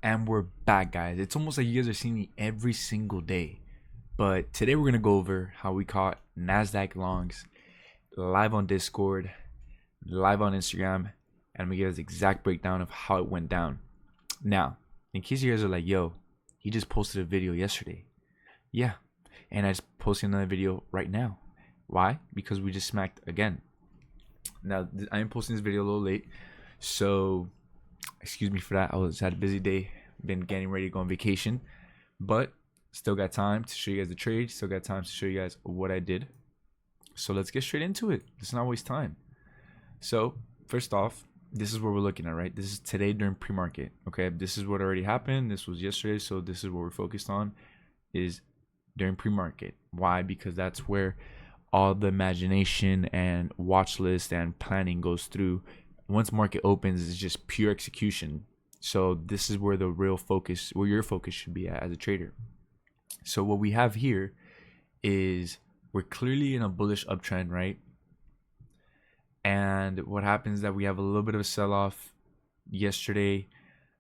And we're back, guys. It's almost like you guys are seeing me every single day. But today we're gonna go over how we caught Nasdaq longs live on Discord, live on Instagram, and we give us the exact breakdown of how it went down. Now, in case you guys are like, "Yo, he just posted a video yesterday." Yeah, and I just posted another video right now. Why? Because we just smacked again. Now I am posting this video a little late, so excuse me for that. I was had a busy day, been getting ready to go on vacation, but still got time to show you guys the trade. Still got time to show you guys what I did. So let's get straight into it. Let's not waste time. So first off, this is what we're looking at, right? This is today during pre-market. Okay, this is what already happened. This was yesterday, so this is what we're focused on. Is during pre-market. Why? Because that's where all the imagination and watch list and planning goes through. Once market opens, it's just pure execution. So this is where the real focus, where your focus should be at as a trader. So what we have here is we're clearly in a bullish uptrend, right? And what happens is that we have a little bit of a sell-off yesterday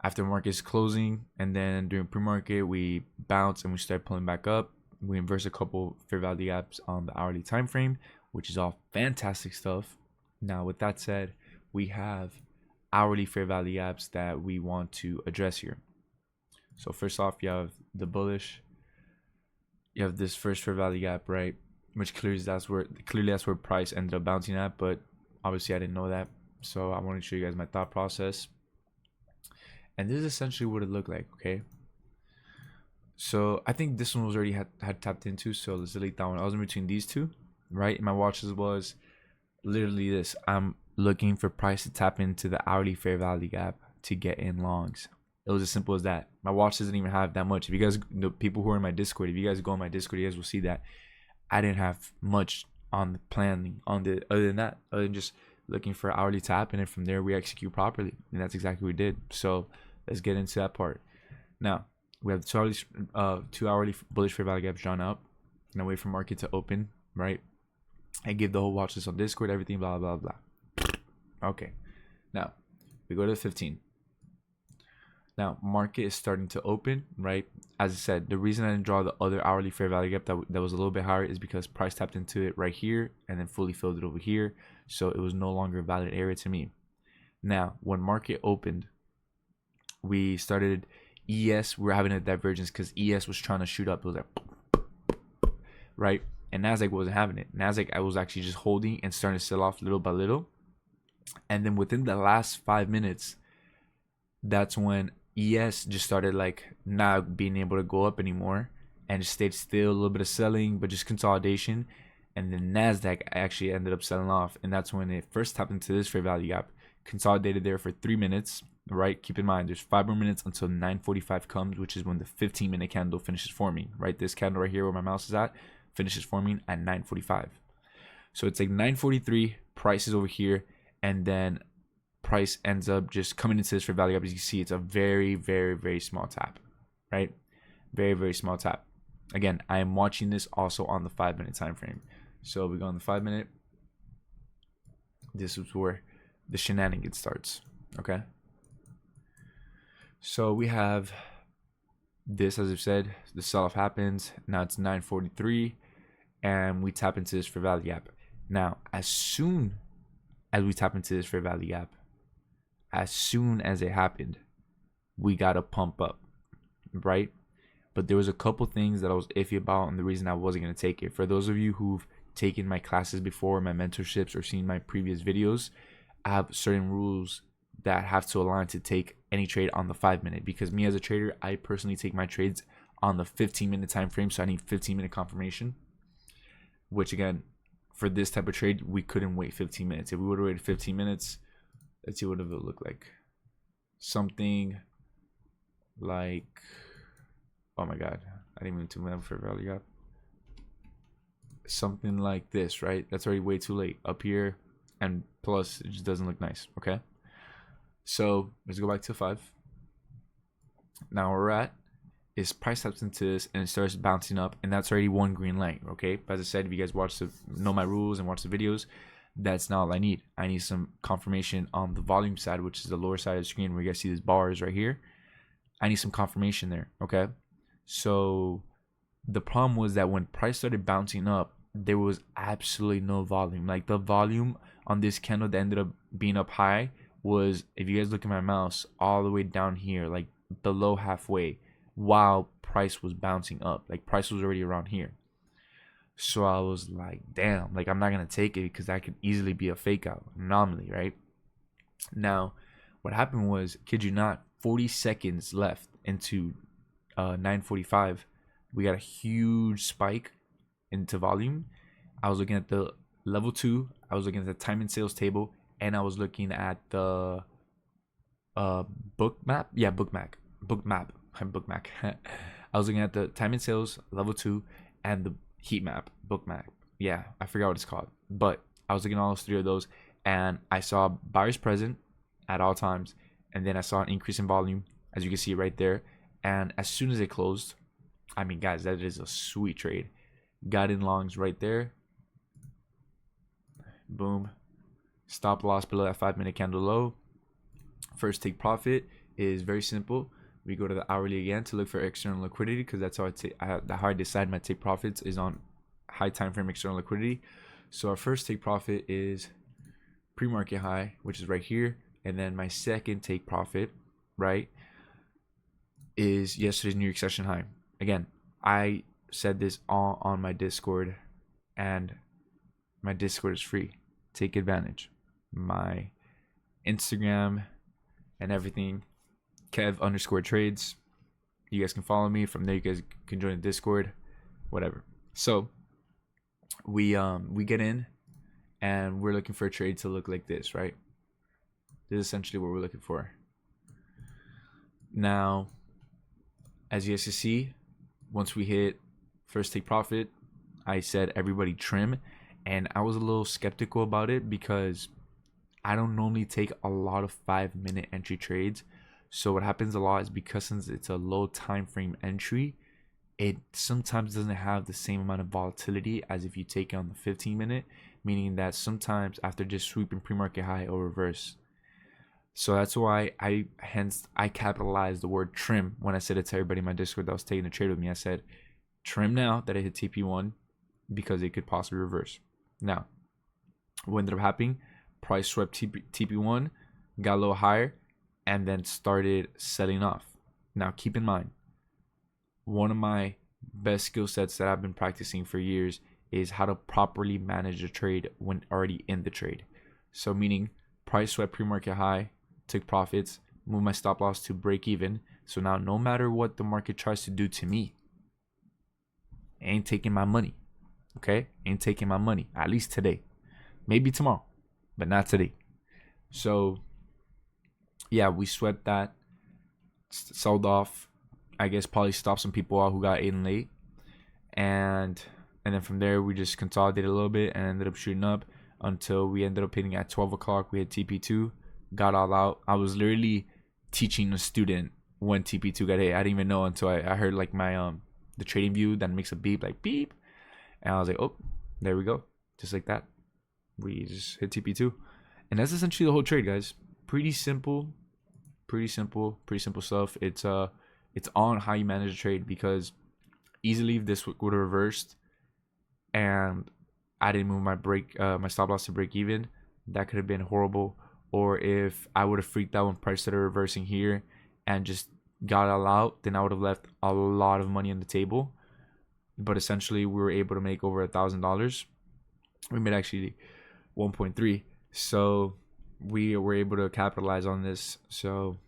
after market's closing, and then during pre-market we bounce and we start pulling back up. We inverse a couple fair value gaps on the hourly time frame, which is all fantastic stuff. Now with that said, we have hourly fair value gaps that we want to address here. So first off, you have the bullish, you have this first fair value gap, right? Which clearly that's where price ended up bouncing at, but obviously I didn't know that. So I want to show you guys my thought process. And this is essentially what it looked like, okay? So I think this one was already had tapped into, so let's delete that one. I was in between these two, right? And my watches was literally this. I'm looking for price to tap into the hourly fair value gap to get in longs. It was as simple as that. My watch doesn't even have that much. If you guys, the people who are in my Discord, if you guys go on my Discord, you guys will see that I didn't have much on the planning on the other than that, other than just looking for hourly tap, and then from there we execute properly, and that's exactly what we did. So let's get into that part now. We have two hourly bullish fair value gaps drawn up, and wait for market to open, right? I give the whole watch list on Discord, everything, blah blah blah. Okay, now we go to the 15. Now market is starting to open, right? As I said, the reason I didn't draw the other hourly fair value gap that was a little bit higher is because price tapped into it right here and then fully filled it over here, so it was no longer a valid area to me. Now when market opened, we started ES. We're having a divergence because ES was trying to shoot up. It was like, right? And Nasdaq wasn't having it. Nasdaq, I was actually just holding and starting to sell off little by little. And then within the last 5 minutes, that's when ES just started like not being able to go up anymore and just stayed still. A little bit of selling, but just consolidation. And then Nasdaq actually ended up selling off, and that's when it first tapped into this fair value gap, consolidated there for 3 minutes. Right, keep in mind there's 5 more minutes until 9:45 comes, which is when the 15-minute candle finishes forming. Right, this candle right here where my mouse is at finishes forming at 9:45. So it's like 9:43, price is over here, and then price ends up just coming into this fair value gap. As you can see, it's a very very small tap, right? Very small tap. Again, I am watching this also on the 5-minute time frame. So we go on the 5-minute. This is where the shenanigans starts. Okay. So we have this, as I've said, the sell-off happens. Now it's 9:43, and we tap into this fair value gap. Now, as soon as we tap into this fair value gap, as soon as it happened, we got to pump up, right? But there was a couple things that I was iffy about, and the reason I wasn't going to take it. For those of you who've taken my classes before, my mentorships, or seen my previous videos, I have certain rules that have to align to take any trade on the 5-minute, because me as a trader, I personally take my trades on the 15-minute time frame, so I need 15-minute confirmation, which again, for this type of trade, we couldn't wait 15 minutes. If we would have waited 15 minutes, let's see what it would look like. Something like, oh my god, I didn't even tune for value gap. Something like this, right? That's already way too late up here, and plus it just doesn't look nice. Okay, so let's go back to 5. Now where we're at is price taps into this and it starts bouncing up, and that's already one green light. Okay, but as I said, if you guys know my rules and watch the videos, that's not all I need. I need some confirmation on the volume side, which is the lower side of the screen where you guys see these bars right here. I need some confirmation there. Okay. So the problem was that when price started bouncing up, there was absolutely no volume. Like the volume on this candle that ended up being up high was, if you guys look at my mouse, all the way down here, like below halfway, while price was bouncing up. Like price was already around here. So I was like, damn, like I'm not gonna take it because that could easily be a fake out anomaly, right? Now, what happened was, kid you not, 40 seconds left into 9:45, we got a huge spike into volume. I was looking at the level 2, I was looking at the time and sales table, and I was looking at the book map. Yeah, book map. Book map. I was looking at the time and sales level 2 and the heat map, book map. Yeah, I forgot what it's called. But I was looking at all 3 of those, and I saw buyers present at all times, and then I saw an increase in volume, as you can see right there. And as soon as it closed, I mean, guys, that is a sweet trade. Got in longs right there. Boom. Stop loss below that 5-minute candle low. First take profit is very simple. We go to the hourly again to look for external liquidity, because that's how I decide my take profits is on high time frame external liquidity. So our first take profit is pre-market high, which is right here, and then my second take profit, right, is yesterday's New York session high. Again, I said this all on my Discord, and my Discord is free. Take advantage. My Instagram and everything, Kev_trades. You guys can follow me from there. You guys can join the Discord, whatever. So we get in, and we're looking for a trade to look like this, right? This is essentially what we're looking for. Now, as you guys can see, once we hit first take profit, I said everybody trim, and I was a little skeptical about it because I don't normally take a lot of 5-minute entry trades. So what happens a lot is, because since it's a low time frame entry, it sometimes doesn't have the same amount of volatility as if you take it on the 15-minute, meaning that sometimes after just sweeping pre-market high, it'll reverse. So that's why I capitalized the word trim when I said it to everybody in my Discord that was taking a trade with me. I said trim now that it hit TP1, because it could possibly reverse. Now, what ended up happening, price swept TP1, got a little higher, and then started selling off. Now, keep in mind, one of my best skill sets that I've been practicing for years is how to properly manage a trade when already in the trade. So meaning price swept pre-market high, took profits, moved my stop loss to break even. So now no matter what the market tries to do to me, ain't taking my money. Okay? Ain't taking my money. At least today. Maybe tomorrow, but not today. So yeah, we swept that, sold off. I guess probably stopped some people out who got in late, and then from there we just consolidated a little bit and ended up shooting up until we ended up hitting at 12 o'clock. We had TP2, got all out. I was literally teaching a student when TP2 got hit. I didn't even know until I heard like my the trading view that makes a beep, like beep, and I was like, oh, there we go, just like that. We just hit TP2, and that's essentially the whole trade, guys. Pretty simple stuff. It's on how you manage a trade, because easily if this would have reversed and I didn't move my stop loss to break even, that could have been horrible. Or if I would have freaked out when price started reversing here and just got all out, then I would have left a lot of money on the table. But essentially we were able to make over $1,000. We made actually 1.3. So we were able to capitalize on this. So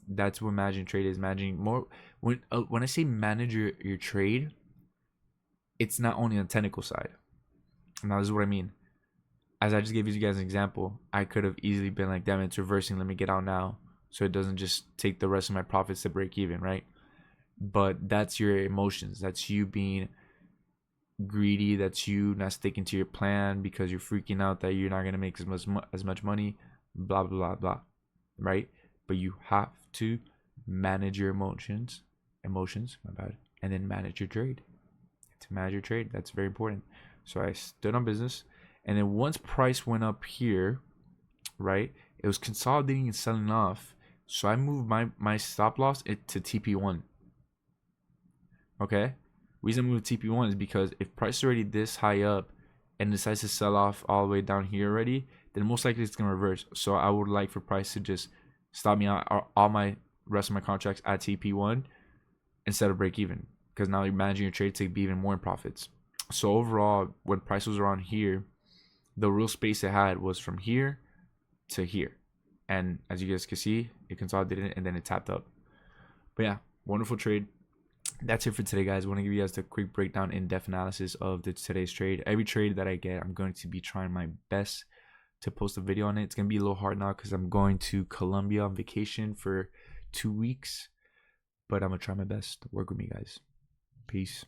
that's what managing trade is. Managing more, when I say manage your trade, it's not only on the technical side. Now this is what I mean. As I just gave you guys an example, I could have easily been like, damn, it's reversing, let me get out now, so it doesn't just take the rest of my profits to break even, right? But that's your emotions. That's you being greedy. That's you not sticking to your plan because you're freaking out that you're not gonna make as much money, blah blah blah, right? But you have to manage your emotions, my bad, and then manage your trade. To manage your trade, that's very important. So I stood on business, and then once price went up here, right, it was consolidating and selling off So I moved my stop loss to TP1. Okay. Reason I moved TP1 is because if price is already this high up and decides to sell off all the way down here already, then most likely it's gonna reverse. So I would like for price to just stop me out all my rest of my contracts at TP1 instead of break even, because now you're managing your trade to be even more in profits. So overall, when price was around here, the real space it had was from here to here, and as you guys can see, it consolidated and then it tapped up. But yeah, wonderful trade. That's it for today, guys. I want to give you guys a quick breakdown, in-depth analysis of today's trade. Every trade that I get, I'm going to be trying my best to post a video on it. It's gonna be a little hard now because I'm going to Colombia on vacation for 2 weeks, but I'm gonna try my best. Work with me, guys. Peace.